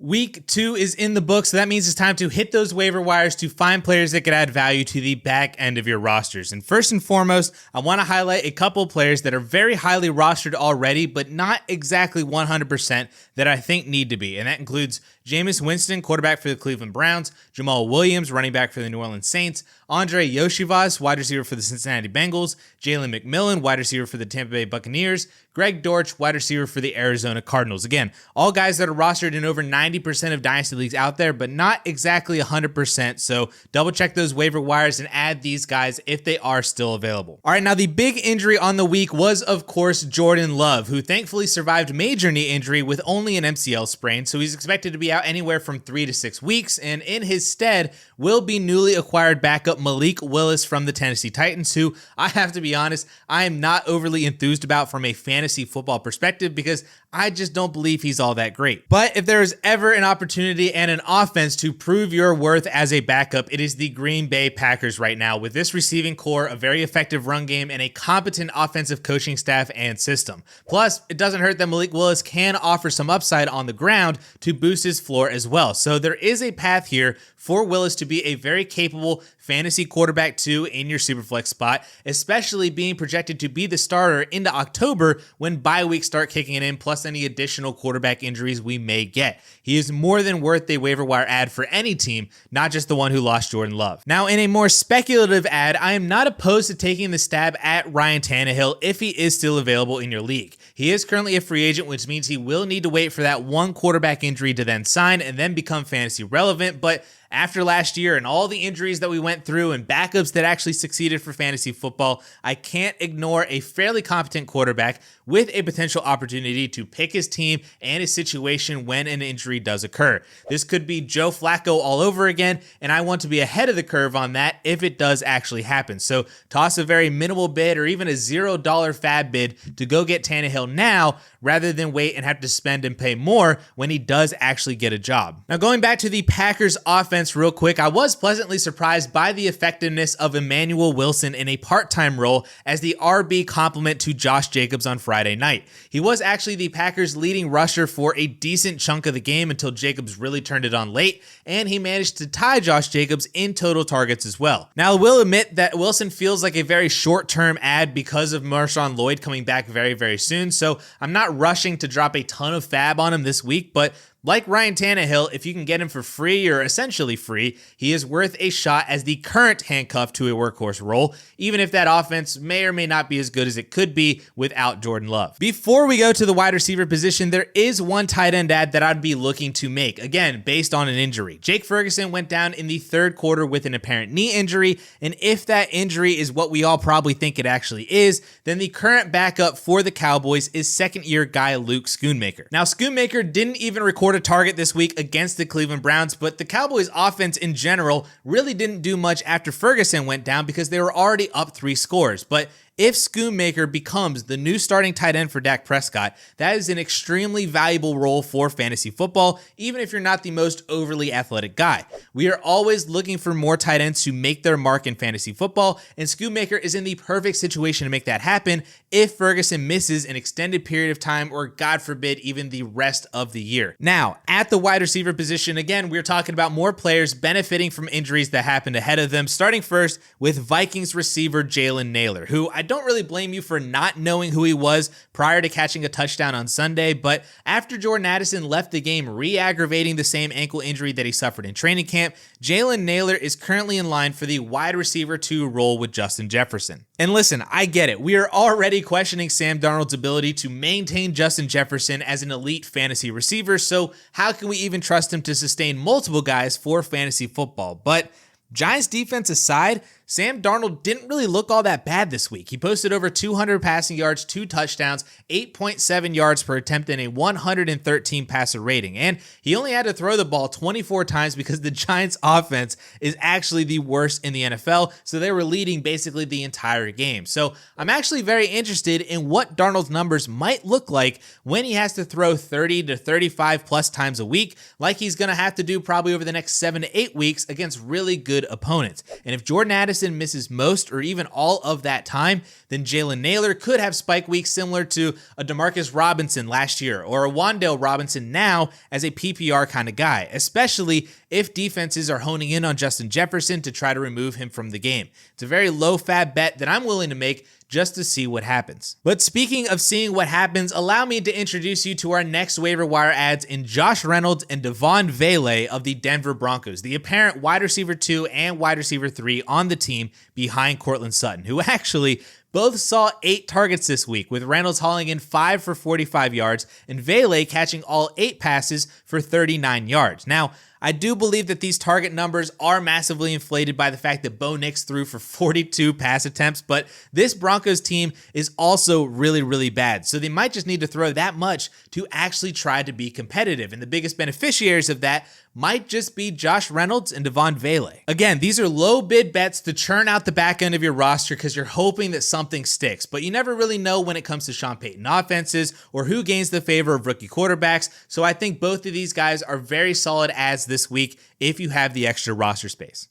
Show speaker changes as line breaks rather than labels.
Week 2 is in the book, so that means it's time to hit those waiver wires to find players that could add value to the back end of your rosters. And first and foremost, I want to highlight a couple players that are very highly rostered already, but not exactly 100% that I think need to be. And that includes Jameis Winston, quarterback for the Cleveland Browns, Jamal Williams, running back for the New Orleans Saints, Andre Yoshivas, wide receiver for the Cincinnati Bengals, Jalen McMillan, wide receiver for the Tampa Bay Buccaneers, Greg Dortch, wide receiver for the Arizona Cardinals. Again, all guys that are rostered in over 90% of Dynasty leagues out there, but not exactly 100%. So double check those waiver wires and add these guys if they are still available. All right, now the big injury on the week was, of course, Jordan Love, who thankfully survived major knee injury with only an MCL sprain. So he's expected to be out anywhere from 3 to 6 weeks. And in his stead will be newly acquired backup Malik Willis from the Tennessee Titans, who I have to be honest, I am not overly enthused about from a fantasy football perspective because I just don't believe he's all that great. But if there is ever an opportunity and an offense to prove your worth as a backup, it is the Green Bay Packers right now. With this receiving core, a very effective run game, and a competent offensive coaching staff and system. Plus, it doesn't hurt that Malik Willis can offer some upside on the ground to boost his floor as well. So there is a path here for Willis to be a very capable fantasy quarterback 2 in your Superflex spot, especially being projected to be the starter into October when bye weeks start kicking in, plus any additional quarterback injuries we may get. He is more than worth a waiver wire ad for any team, not just the one who lost Jordan Love. Now, in a more speculative ad, I am not opposed to taking the stab at Ryan Tannehill if he is still available in your league. He is currently a free agent, which means he will need to wait for that one quarterback injury to then sign and then become fantasy relevant, but after last year and all the injuries that we went through and backups that actually succeeded for fantasy football, I can't ignore a fairly competent quarterback with a potential opportunity to pick his team and his situation when an injury does occur. This could be Joe Flacco all over again, and I want to be ahead of the curve on that if it does actually happen. So toss a very minimal bid or even a $0 fab bid to go get Tannehill now rather than wait and have to spend and pay more when he does actually get a job. Now, going back to the Packers offense real quick, I was pleasantly surprised by the effectiveness of Emanuel Wilson in a part-time role as the RB complement to Josh Jacobs on Friday night. He was actually the Packers' leading rusher for a decent chunk of the game until Jacobs really turned it on late, and he managed to tie Josh Jacobs in total targets as well. Now, I will admit that Wilson feels like a very short-term ad because of Marshawn Lloyd coming back very, very soon, so I'm not rushing to drop a ton of fab on him this week, but like Ryan Tannehill, if you can get him for free or essentially free, he is worth a shot as the current handcuff to a workhorse role, even if that offense may or may not be as good as it could be without Jordan Love. Before we go to the wide receiver position, there is one tight end ad that I'd be looking to make, again, based on an injury. Jake Ferguson went down in the third quarter with an apparent knee injury, and if that injury is what we all probably think it actually is, then the current backup for the Cowboys is second-year guy Luke Schoonmaker. Now, Schoonmaker didn't even record a target this week against the Cleveland Browns, but the Cowboys offense in general really didn't do much after Ferguson went down because they were already up 3 scores. But if Schoonmaker becomes the new starting tight end for Dak Prescott, that is an extremely valuable role for fantasy football, even if you're not the most overly athletic guy. We are always looking for more tight ends to make their mark in fantasy football, and Schoonmaker is in the perfect situation to make that happen if Ferguson misses an extended period of time or, God forbid, even the rest of the year. Now, at the wide receiver position, again, we're talking about more players benefiting from injuries that happened ahead of them, starting first with Vikings receiver Jalen Nailor, who I don't really blame you for not knowing who he was prior to catching a touchdown on Sunday, but after Jordan Addison left the game re-aggravating the same ankle injury that he suffered in training camp, Jalen Nailor is currently in line for the wide receiver 2 role with Justin Jefferson. And listen, I get it. We are already questioning Sam Darnold's ability to maintain Justin Jefferson as an elite fantasy receiver, so how can we even trust him to sustain multiple guys for fantasy football? But Giants defense aside, Sam Darnold didn't really look all that bad this week. He posted over 200 passing yards, 2 touchdowns, 8.7 yards per attempt, and a 113 passer rating. And he only had to throw the ball 24 times because the Giants offense is actually the worst in the NFL, so they were leading basically the entire game. So I'm actually very interested in what Darnold's numbers might look like when he has to throw 30 to 35 plus times a week, like he's going to have to do probably over the next 7 to 8 weeks against really good opponents. And if Jordan Addison Addison misses most or even all of that time, then Jalen Nailor could have spike weeks similar to a Demarcus Robinson last year or a Wan'Dale Robinson now as a PPR kind of guy, especially if defenses are honing in on Justin Jefferson to try to remove him from the game. It's a very low-fab bet that I'm willing to make just to see what happens. But speaking of seeing what happens, allow me to introduce you to our next waiver wire ads in Josh Reynolds and Devon Vele of the Denver Broncos, the apparent wide receiver 2 and wide receiver 3 on the team behind Courtland Sutton, who actually both saw 8 targets this week, with Reynolds hauling in 5 for 45 yards and Vele catching all 8 passes for 39 yards. Now, I do believe that these target numbers are massively inflated by the fact that Bo Nix threw for 42 pass attempts, but this Broncos team is also really, really bad. So they might just need to throw that much to actually try to be competitive. And the biggest beneficiaries of that might just be Josh Reynolds and Devon Vele. Again, these are low bid bets to churn out the back end of your roster because you're hoping that something sticks, but you never really know when it comes to Sean Payton offenses or who gains the favor of rookie quarterbacks. So I think both of these guys are very solid ads this week if you have the extra roster space.